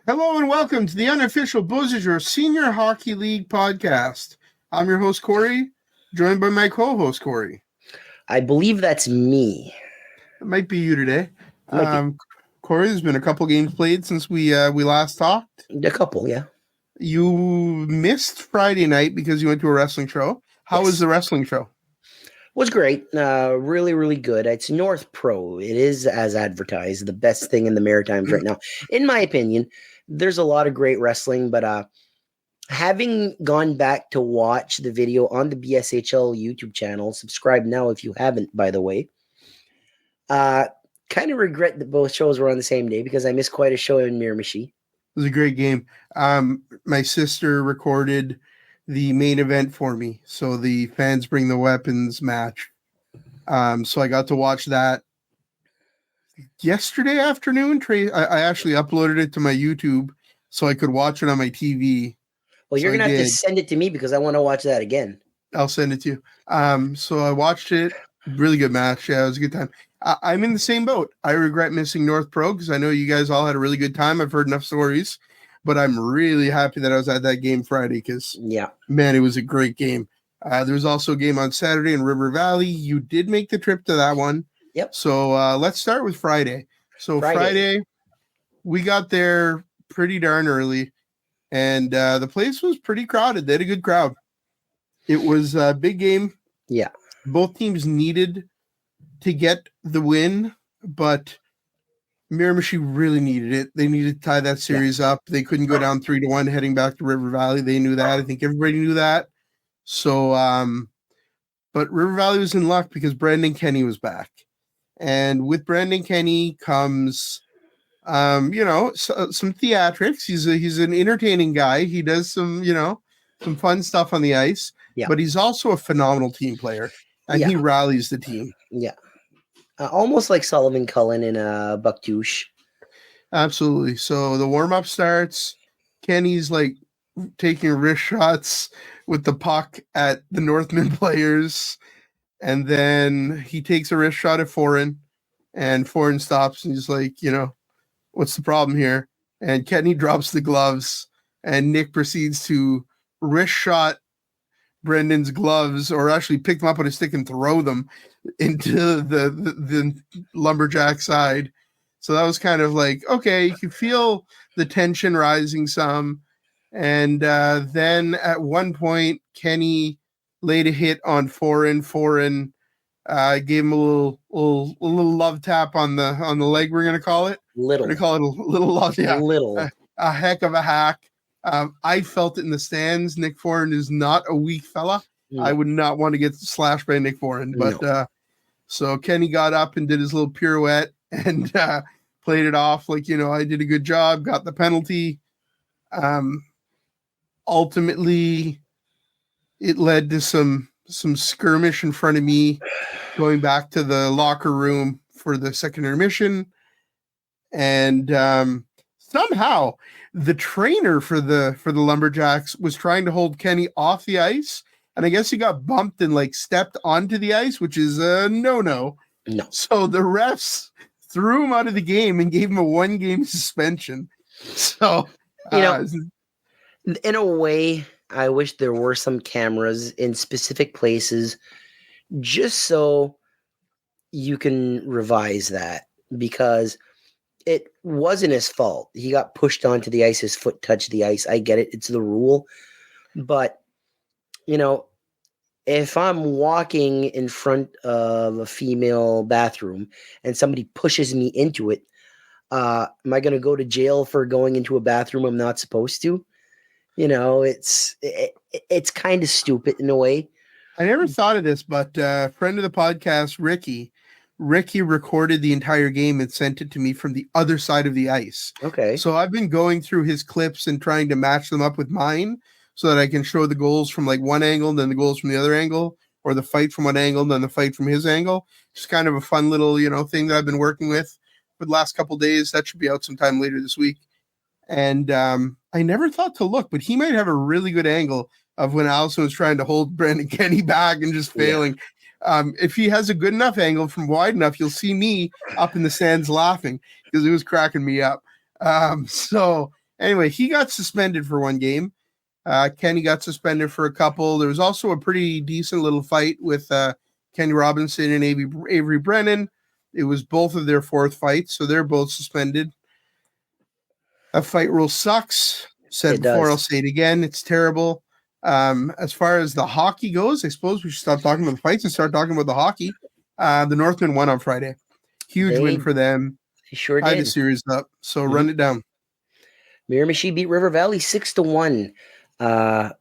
Hello and welcome to the unofficial Beausejour Senior Hockey League podcast. I'm your host, Corey, joined by my co-host, Corey. I believe that's me. It might be you today. Corey, there's been a couple games played since we last talked. A couple, yeah. You missed Friday night because you went to a wrestling show. How was the wrestling show? Was great. Really, really good. It's North Pro. It is, as advertised, the best thing in the Maritimes right now. In my opinion, there's a lot of great wrestling, but having gone back to watch the video on the BSHL YouTube channel, subscribe now if you haven't, by the way, kind of regret that both shows were on the same day because I missed quite a show in Miramichi. It was a great game. My sister recorded the main event for me. So the Fans Bring the Weapons match. So I got to watch that yesterday afternoon. I actually uploaded it to my YouTube so I could watch it on my TV. Well, you're going to have to send it to me because I want to watch that again. I'll send it to you. So I watched it. Really good match. Yeah, it was a good time. I'm in the same boat. I regret missing North Pro because I know you guys all had a really good time. I've heard enough stories. But I'm really happy that I was at that game Friday because, man, it was a great game. There was also a game on Saturday in River Valley. You did make the trip to that one. Yep. So let's start with Friday. So Friday, we got there pretty darn early, and the place was pretty crowded. They had a good crowd. It was a big game. Yeah. Both teams needed to get the win, but Miramichi really needed it. They needed to tie that series up. They couldn't go down 3-1 heading back to River Valley. They knew that. I think everybody knew that. So, but River Valley was in luck because Brandon Kenny was back. And with Brandon Kenny comes, some theatrics. He's an entertaining guy. He does some fun stuff on the ice. Yeah. But he's also a phenomenal team player. And he rallies the team. Yeah. Almost like Sullivan Cullen in Bucktouche. Absolutely. So the warm-up starts. Kenny's like taking wrist shots with the puck at the Northman players. And then he takes a wrist shot at Foreign. And Foreign stops and he's like, what's the problem here? And Kenny drops the gloves. And Nick proceeds to wrist shot Brendan's gloves, or actually pick them up on a stick and throw them into the Lumberjack side. So that was kind of like, okay, you can feel the tension rising some. And then at one point, Kenny laid a hit on Foreign. Foreign gave him a little love tap on the leg. We're gonna call it a little love. Yeah, a heck of a hack. I felt it in the stands. Nick Foreign is not a weak fella. No. I would not want to get slashed by Nick Foreign. But so Kenny got up and did his little pirouette and played it off like, I did a good job, got the penalty. Ultimately, it led to some skirmish in front of me going back to the locker room for the second intermission. And somehow the trainer for the Lumberjacks was trying to hold Kenny off the ice, and I guess he got bumped and stepped onto the ice, which is a no. So the refs threw him out of the game and gave him a 1-game suspension. So in a way, I wish there were some cameras in specific places just so you can revise that, because it wasn't his fault. He got pushed onto the ice. His foot touched the ice. I get it. It's the rule. But, if I'm walking in front of a female bathroom and somebody pushes me into it, am I going to go to jail for going into a bathroom I'm not supposed to? It's kind of stupid in a way. I never thought of this, but friend of the podcast, Ricky recorded the entire game and sent it to me from the other side of the ice. Okay. So I've been going through his clips and trying to match them up with mine so that I can show the goals from one angle, then the goals from the other angle, or the fight from one angle, then the fight from his angle. Just kind of a fun little, thing that I've been working with for the last couple of days. That should be out sometime later this week. And I never thought to look, but he might have a really good angle of when Allison was trying to hold Brandon Kenny back and just failing. Yeah. If he has a good enough angle from wide enough, you'll see me up in the stands laughing because it was cracking me up. So Anyway, he got suspended for one game. Kenny got suspended for a couple. There was also a pretty decent little fight with Kenny Robinson and Avery Brennan. It was both of their fourth fights, so they're both suspended. A fight rule sucks. Said It before, does. I'll say it again. It's terrible. As far as the hockey goes, I suppose we should stop talking about the fights and start talking about the hockey. The Northmen won on Friday. Huge win for them. They sure Tied the did. series up. So run it down. Miramichi beat River Valley 6-1.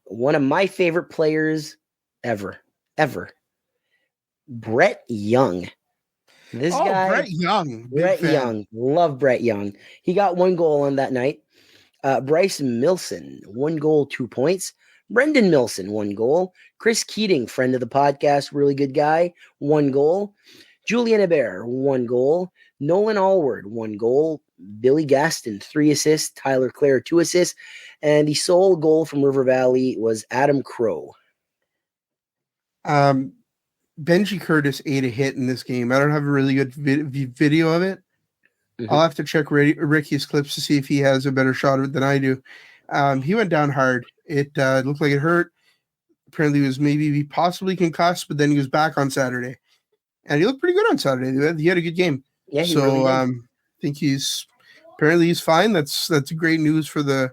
One of my favorite players ever. Brett Young. This guy, Brett Young. Brett Young. Love Brett Young. He got 1 goal on that night. Bryce Milson, 1 goal, 2 points. Brendan Milson, 1 goal. Chris Keating, friend of the podcast, really good guy, 1 goal. Julian Hebert, 1 goal. Nolan Allward, 1 goal. Billy Gaston, 3 assists. Tyler Clare, 2 assists. And the sole goal from River Valley was Adam Crow. Benji Curtis ate a hit in this game. I don't have a really good video of it. Mm-hmm. I'll have to check Ricky's clips to see if he has a better shot of it than I do. He went down hard. It looked like it hurt. Apparently he was maybe possibly concussed, but then he was back on Saturday. And he looked pretty good on Saturday. He had a good game. Yeah, he really did. I think he's fine. That's great news for the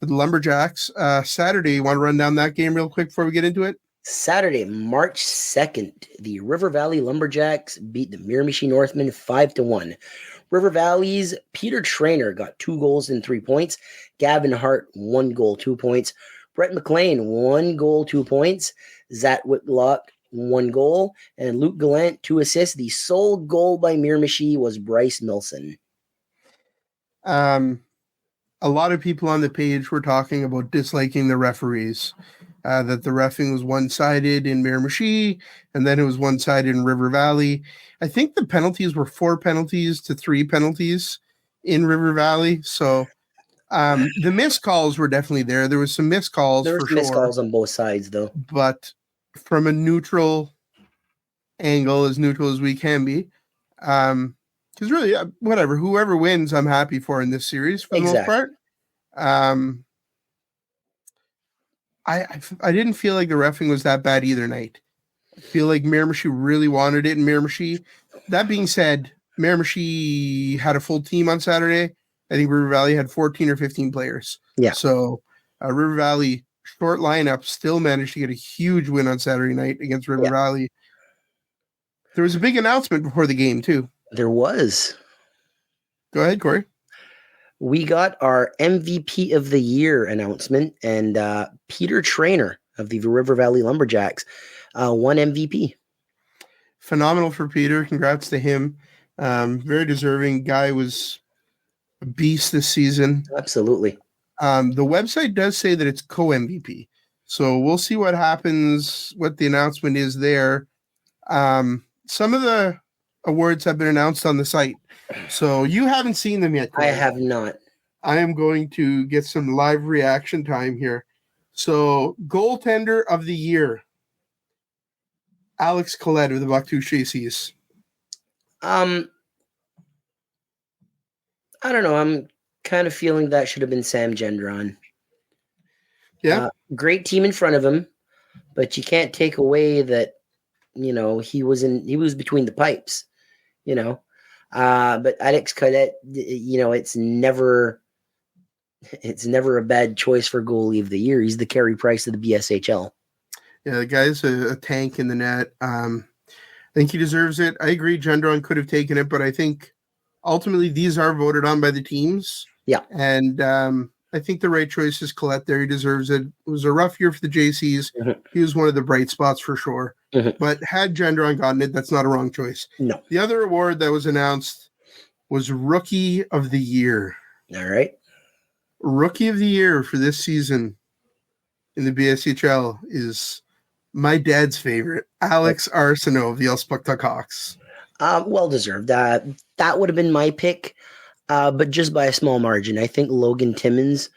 Lumberjacks. Saturday, you want to run down that game real quick before we get into it? Saturday, March 2nd, the River Valley Lumberjacks beat the Miramichi Northmen 5-1. River Valley's Peter Traynor got 2 goals and 3 points. Gavin Hart, 1 goal, 2 points. Brett McLean, 1 goal, 2 points. Zach Whitlock, 1 goal. And Luke Gallant, 2 assists. The sole goal by Miramichi was Bryce Milson. A lot of people on the page were talking about disliking the referees. That the reffing was one-sided in Miramichi, and then it was one-sided in River Valley. I think the penalties were 4 penalties to 3 penalties in River Valley. So the missed calls were definitely there. There was some missed calls for sure. Missed calls on both sides, though. But from a neutral angle, as neutral as we can be, because really, whatever, whoever wins, I'm happy for in this series for the most part. I didn't feel like the reffing was that bad either night. I feel like Miramichi really wanted it in Miramichi. That being said, Miramichi had a full team on Saturday. I think River Valley had 14 or 15 players. Yeah. So River Valley, short lineup, still managed to get a huge win on Saturday night against River Valley. There was a big announcement before the game, too. There was. Go ahead, Corey. We got our MVP of the year announcement, and Peter Traynor of the River Valley Lumberjacks won MVP. Phenomenal for Peter. Congrats to him. Very deserving. Guy was a beast this season. Absolutely. The website does say that it's co-MVP. So we'll see what happens, what the announcement is there. Some of the awards have been announced on the site. So you haven't seen them yet, Corey. I have not. I am going to get some live reaction time here. So, goaltender of the year, Alex Collette of the Bucktooth JCs. I don't know. I'm kind of feeling that should have been Sam Gendron. Yeah. Great team in front of him, but you can't take away that, he was between the pipes, But Alex Collette, it's never a bad choice for goalie of the year. He's the Carey Price of the BSHL. Yeah, the guy's a tank in the net. I think he deserves it. I agree Gendron could have taken it, but I think ultimately these are voted on by the teams. Yeah. And I think the right choice is Collette there. He deserves it. It was a rough year for the JCs. Mm-hmm. He was one of the bright spots for sure. Mm-hmm. But had Gendron gotten it, that's not a wrong choice. No. The other award that was announced was Rookie of the Year. All right. Rookie of the Year for this season in the BSHL is my dad's favorite, Alex Arsenault of the Elspethtuck Hawks. Well deserved. That would have been my pick, but just by a small margin. I think Logan Timmins.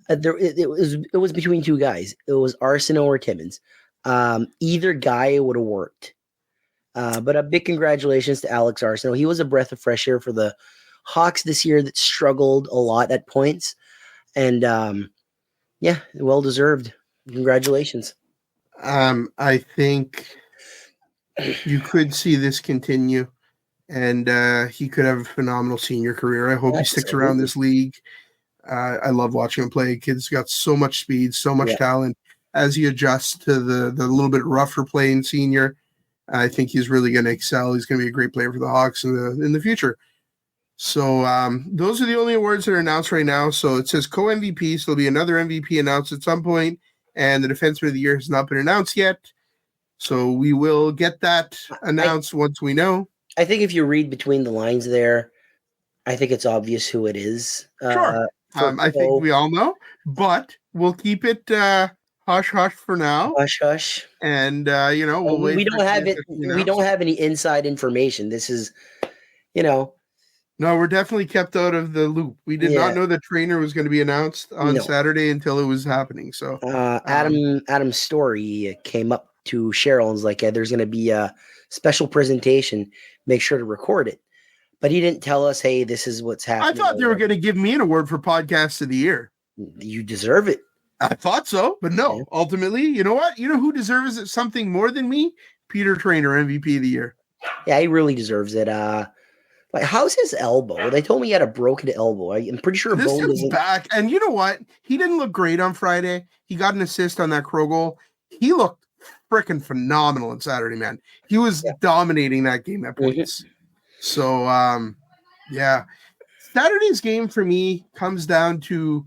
It was between 2 guys. It was Arsenault or Timmins. Either guy would have worked. But a big congratulations to Alex Arsenault. He was a breath of fresh air for the Hawks this year that struggled a lot at points. And yeah, well deserved. Congratulations. I think you could see this continue, and he could have a phenomenal senior career. I hope he sticks around this league. I love watching him play. Kid's got so much speed, so much talent. As he adjusts to the little bit rougher play in senior, I think he's really going to excel. He's going to be a great player for the Hawks in the future. So those are the only awards that are announced right now. So it says co-MVP, so there'll be another MVP announced at some point, and the Defenseman of the Year has not been announced yet. So we will get that announced once we know. I think if you read between the lines there, I think it's obvious who it is. Sure. I think we all know, but we'll keep it hush-hush for now. Hush-hush. And, we'll wait. We don't have it. We don't have any inside information. This is, No, we're definitely kept out of the loop. We did not know the trainer was going to be announced on Saturday until it was happening. So Adam Story came up to Cheryl and was like, there's going to be a special presentation. Make sure to record it. But he didn't tell us, hey, this is what's happening. I thought they were going to give me an award for Podcast of the Year. You deserve it. I thought so, but no. Ultimately, you know what? You know who deserves something more than me? Peter Trainer, MVP of the Year. Yeah, he really deserves it. How's his elbow? They told me he had a broken elbow. I'm pretty sure this is back. And you know what? He didn't look great on Friday. He got an assist on that Crow goal. He looked freaking phenomenal on Saturday, man. He was dominating that game at points. So, Saturday's game for me comes down to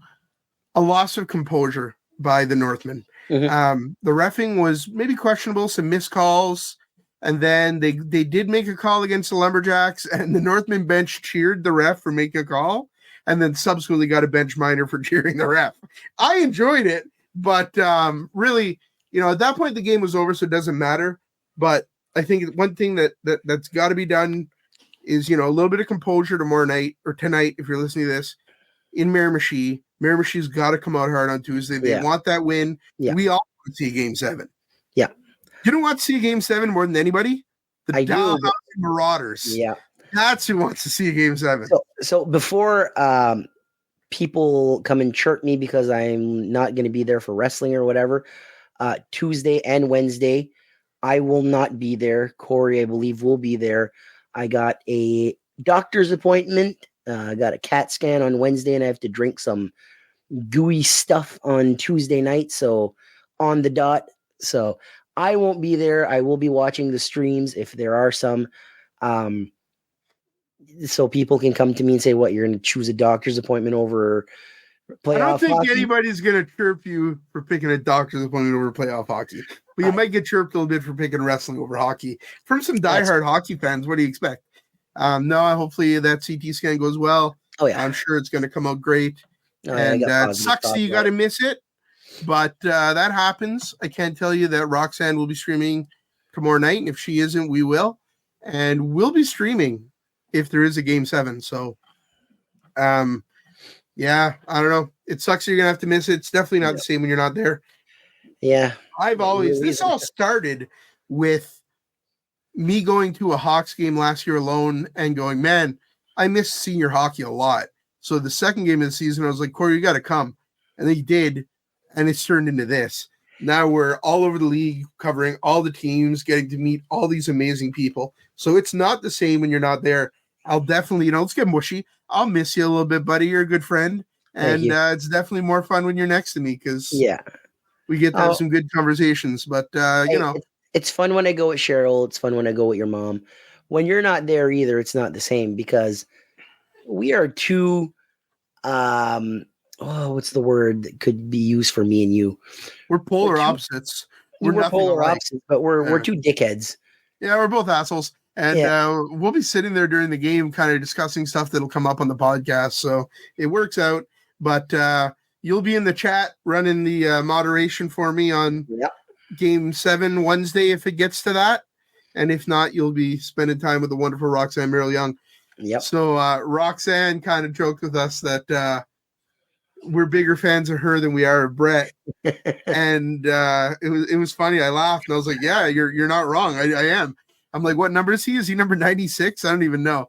a loss of composure by the Northmen. The reffing was maybe questionable, some missed calls, and then they did make a call against the Lumberjacks, and the Northmen bench cheered the ref for making a call, and then subsequently got a bench minor for cheering the ref. I enjoyed it, but really, at that point the game was over, so it doesn't matter. But I think one thing that's got to be done is, a little bit of composure tomorrow night or tonight, if you're listening to this, in Miramichi. Miramichi's got to come out hard on Tuesday. They want that win. Yeah. We all want to see Game 7. Yeah. You don't want to see Game 7 more than anybody? The Dalhousie Marauders. Yeah. That's who wants to see Game 7. So before people come and chirp me because I'm not going to be there for wrestling or whatever, Tuesday and Wednesday, I will not be there. Corey, I believe, will be there. I got a doctor's appointment. I got a CAT scan on Wednesday, and I have to drink some gooey stuff on Tuesday night. So on the dot. So I won't be there. I will be watching the streams if there are some. So people can come to me and say, what, you're going to choose a doctor's appointment over playoff hockey? I don't think anybody's going to chirp you for picking a doctor's appointment over playoff hockey. But you might get chirped a little bit for picking wrestling over hockey. From some diehard hockey fans, what do you expect? No, hopefully that CT scan goes well. Oh, yeah. I'm sure it's going to come out great. It sucks that you got to miss it. But that happens. I can tell you that Roxanne will be streaming tomorrow night. And if she isn't, we will. And we'll be streaming if there is a Game 7. So, I don't know. It sucks that you're going to have to miss it. It's definitely not the same when you're not there. Yeah. This all started with me going to a Hawks game last year alone and going, man, I miss senior hockey a lot. So the second game of the season, I was like, Corey, you got to come. And he did. And it's turned into this. Now we're all over the league, covering all the teams, getting to meet all these amazing people. So it's not the same when you're not there. I'll definitely, let's get mushy. I'll miss you a little bit, buddy. You're a good friend. And it's definitely more fun when you're next to me because we get to have some good conversations. But, It's fun when I go with Cheryl. It's fun when I go with your mom. When you're not there either, it's not the same because we are two, what's the word that could be used for me and you? We're polar opposites. We're polar opposites, but we're two dickheads. Yeah, we're both assholes. And we'll be sitting there during the game kind of discussing stuff that'll come up on the podcast. So it works out. But you'll be in the chat running the moderation for me on Game 7 Wednesday if it gets to that. And if not, you'll be spending time with the wonderful Roxanne Merrill Young. Yep. So Roxanne kind of joked with us that we're bigger fans of her than we are of Brett. And it was funny. I laughed and I was like, yeah, you're not wrong. I am. I'm like, what number is he? Is he number 96? I don't even know.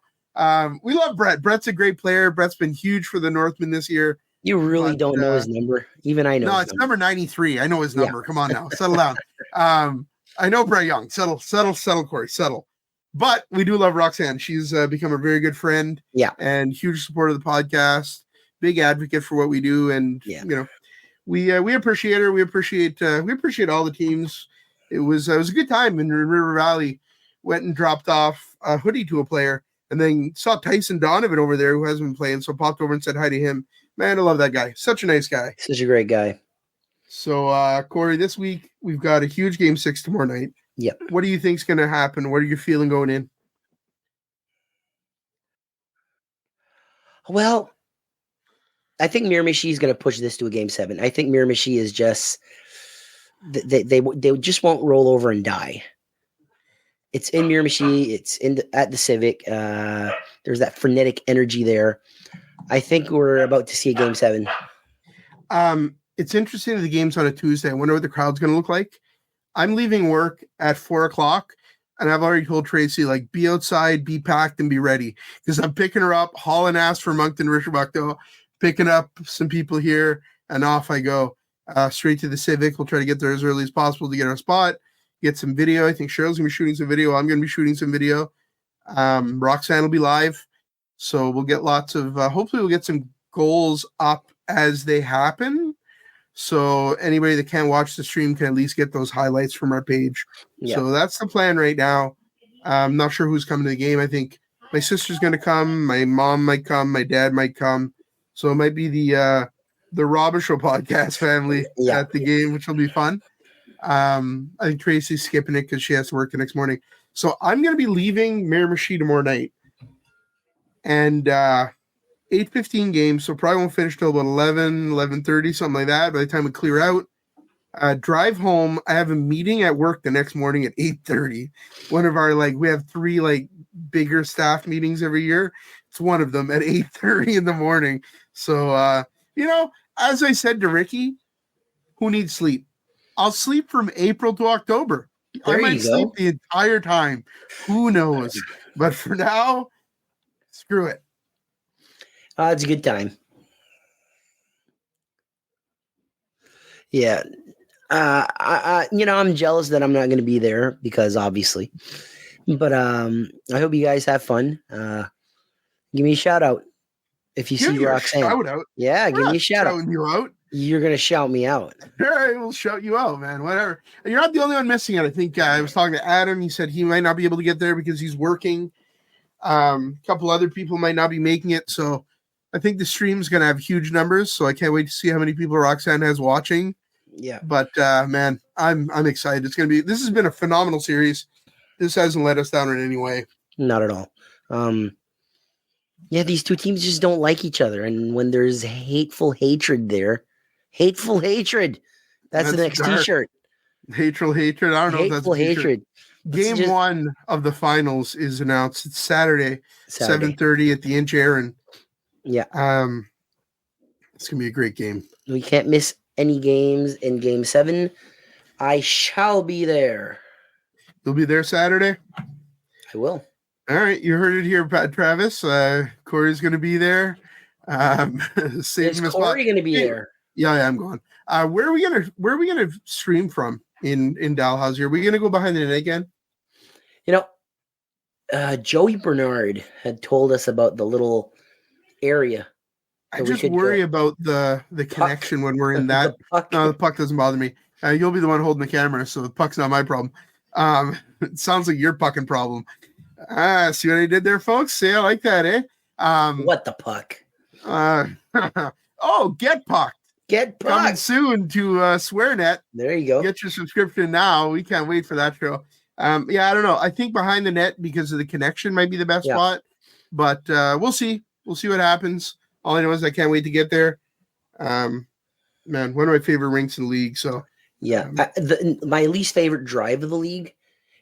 We love Brett. Brett's a great player. Brett's been huge for the Northmen this year. You really But, don't know his number. Even I know. No, his it's number. number 93. I know his Yeah. number. Come on now. Settle down. I know Brett Young. Settle, Corey. Settle. But we do love Roxanne. She's become a very good friend. Yeah. And huge supporter of the podcast. Big advocate for what we do. And, we appreciate her. We appreciate all the teams. It was a good time in River Valley. Went and dropped off a hoodie to a player, and then saw Tyson Donovan over there who hasn't been playing. So popped over and said hi to him. Man, I love that guy. Such a nice guy. Such a great guy. So, Corey, this week we've got a huge Game 6 tomorrow night. Yep. What do you think's going to happen? What are you feeling going in? Well, I think Miramichi is going to push this to a Game 7. I think Miramichi is just they just won't roll over and die. It's in Miramichi. It's at the Civic. There's that frenetic energy there. I think we're about to see a Game 7. It's interesting that the game's on a Tuesday. I wonder what the crowd's going to look like. I'm leaving work at 4:00, and I've already told Tracy, like, be outside, be packed, and be ready. Because I'm picking her up, hauling ass for Moncton, Richard Buckdale, picking up some people here, and off I go. Straight to the Civic. We'll try to get there as early as possible to get our spot, get some video. I think Cheryl's going to be shooting some video. I'm going to be shooting some video. Roxanne will be live. So we'll get lots of, hopefully we'll get some goals up as they happen. So anybody that can't watch the stream can at least get those highlights from our page. Yeah. So that's the plan right now. I'm not sure who's coming to the game. I think my sister's going to come. My mom might come. My dad might come. So it might be the BSHL Podcast family at the game, which will be fun. I think Tracy's skipping it because she has to work the next morning. So I'm going to be leaving Miramichi tomorrow night. And 8:15 game, so probably won't finish till about 11:30, something like that. By the time we clear out, drive home. I have a meeting at work the next morning at 8:30. One of our, we have 3 bigger staff meetings every year. It's one of them at 8:30 in the morning. So as I said to Ricky, who needs sleep? I'll sleep from April to October. I might sleep the entire time. Who knows? But for now, screw it. It's a good time. Yeah. I'm jealous that I'm not going to be there because obviously, but I hope you guys have fun. Give me a shout out if you see Roxanne. Shout out. Yeah, give me a shout out. You out. You're going to shout me out. All right, we'll shout you out, man. Whatever. And you're not the only one missing it. I think I was talking to Adam. He said he might not be able to get there because he's working. A couple other people might not be making it. So I think the stream's going to have huge numbers. So I can't wait to see how many people Roxanne has watching. Yeah. But, man, I'm excited. This has been a phenomenal series. This hasn't let us down in any way. Not at all. These two teams just don't like each other. And when there's hateful hatred there, that's the next dark. T-shirt. Hateful hatred. I don't know if that's hatred. Game 1 of the finals is announced. It's Saturday. 7:30 at the Inch Aaron. Yeah. It's gonna be a great game. We can't miss any games in Game 7. I shall be there. You'll be there Saturday? I will. All right, you heard it here, Pat Travis. Corey's gonna be there. Is Corey gonna be there? Yeah, I'm going. Where are we gonna stream from in Dalhousie? Are we gonna go behind the net again? Joey Bernard had told us about the little area. I just worry about the connection when we're in that. No, the puck doesn't bother me. You'll be the one holding the camera, so the puck's not my problem. It sounds like your pucking problem. See what I did there, folks? See, I like that, eh? What the puck? Get pucked. Get pucked. Coming soon to SwearNet. There you go. Get your subscription now. We can't wait for that show. I don't know. I think behind the net because of the connection might be the best spot, but we'll see. We'll see what happens. All I know is I can't wait to get there. Man, one of my favorite rinks in the league. So my least favorite drive of the league.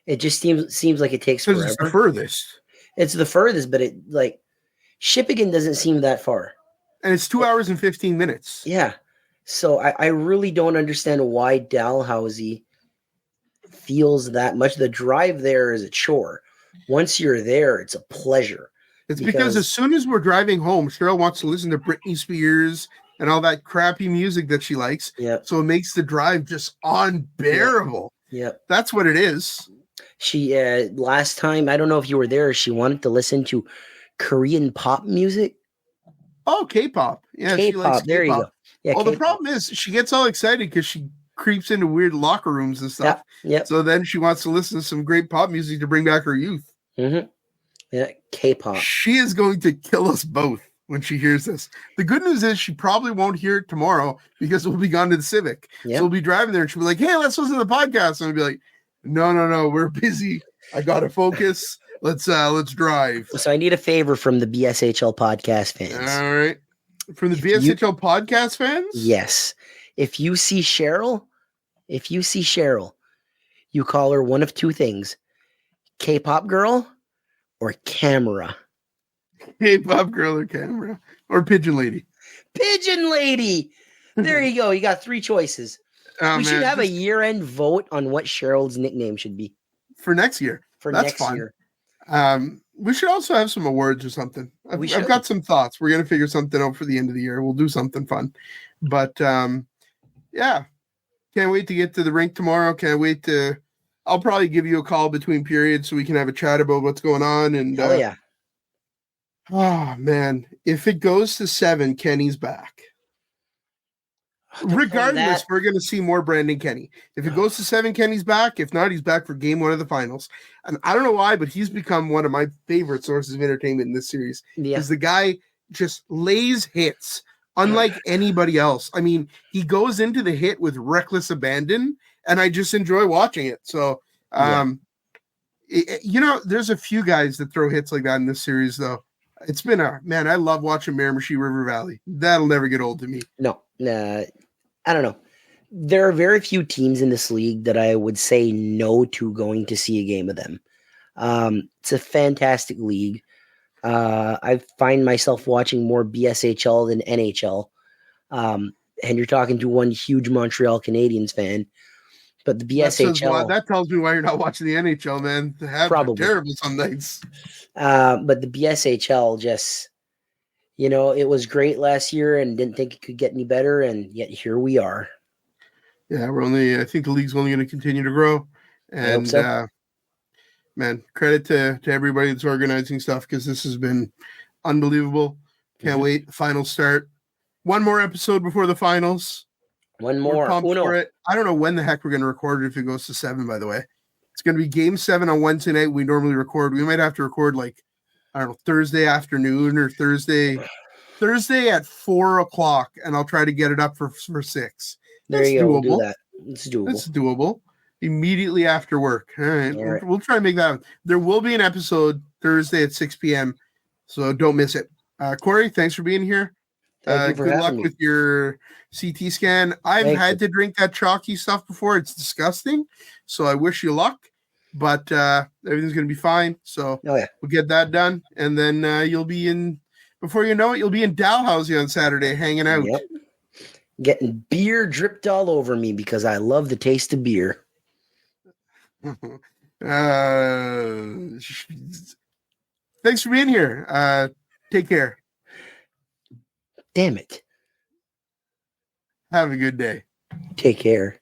It just seems like it takes forever. It's the furthest. It's the furthest, but Shippigan doesn't seem that far. And it's 2 hours and 15 minutes. Yeah. So I really don't understand why Dalhousie feels that much. The drive there is a chore. Once you're there, it's a pleasure. It's because as soon as we're driving home, Cheryl wants to listen to Britney Spears and all that crappy music that she likes. Yep. So it makes the drive just unbearable. Yep. That's what it is. She last time, I don't know if you were there, she wanted to listen to Korean pop music. Oh, K-pop. Yeah, K-pop. she likes There you K-pop. go. Yeah. Well, K-pop. the problem is she gets all excited because she creeps into weird locker rooms and stuff. Yep. So then she wants to listen to some great pop music to bring back her youth. Mm-hmm. Yeah, K-pop. She is going to kill us both when she hears this. The good news is she probably won't hear it tomorrow because we'll be gone to the Civic. Yep. So we'll be driving there and she'll be like, hey, let's listen to the podcast. And I'll be like, no, we're busy. I got to focus. Let's drive. So I need a favor from the BSHL podcast fans. All right. From the BSHL podcast fans? Yes. If you see Cheryl, you call her one of two things: K-pop girl or camera. K-pop girl or camera or pigeon lady. Pigeon lady. There you go. You got three choices. We should have a year-end vote on what Cheryl's nickname should be for next year. That's fun. Year. We should also have some awards or something. I've got some thoughts. We're gonna figure something out for the end of the year. We'll do something fun. But yeah. Can't wait to get to the rink tomorrow. I'll probably give you a call between periods so we can have a chat about what's going on. And oh yeah. Oh man, if it goes to 7, Kenny's back. Regardless, we're going to see more Brandon Kenny. If it goes to 7, Kenny's back. If not, he's back for game 1 of the finals. And I don't know why, but he's become one of my favorite sources of entertainment in this series. Because the guy just lays hits unlike anybody else. I mean, he goes into the hit with reckless abandon, and I just enjoy watching it. So, there's a few guys that throw hits like that in this series, though. It's been I love watching Miramichi River Valley. That'll never get old to me. No, I don't know. There are very few teams in this league that I would say no to going to see a game of them. It's a fantastic league. I find myself watching more BSHL than NHL. And you're talking to one huge Montreal Canadiens fan. But the BSHL... That tells me why you're not watching the NHL, man. The Habs are terrible some nights. But the BSHL just... it was great last year and didn't think it could get any better, and yet here we are. Yeah, I think the league's only going to continue to grow. And, I hope so. Man, credit to everybody that's organizing stuff because this has been unbelievable. Can't wait. Finals start. One more episode before the finals. One more. For it. I don't know when the heck we're going to record it if it goes to 7, by the way. It's going to be game 7 on Wednesday night. We normally record. We might have to record Thursday afternoon or Thursday at 4:00, and I'll try to get it up for 6. There you go. We'll do that. It's doable. It's doable. Immediately after work. All right. We'll try and make that happen. There will be an episode Thursday at 6 p.m., so don't miss it. Corey, thanks for being here. Thank you for good having luck me. with your CT scan. I've had to drink that chalky stuff before. It's disgusting. So I wish you luck, but everything's going to be fine. So we'll get that done. And then you'll be before you know it, you'll be in Dalhousie on Saturday hanging out. Yep. Getting beer dripped all over me because I love the taste of beer. Thanks for being here. Take care. Damn it. Have a good day. Take care.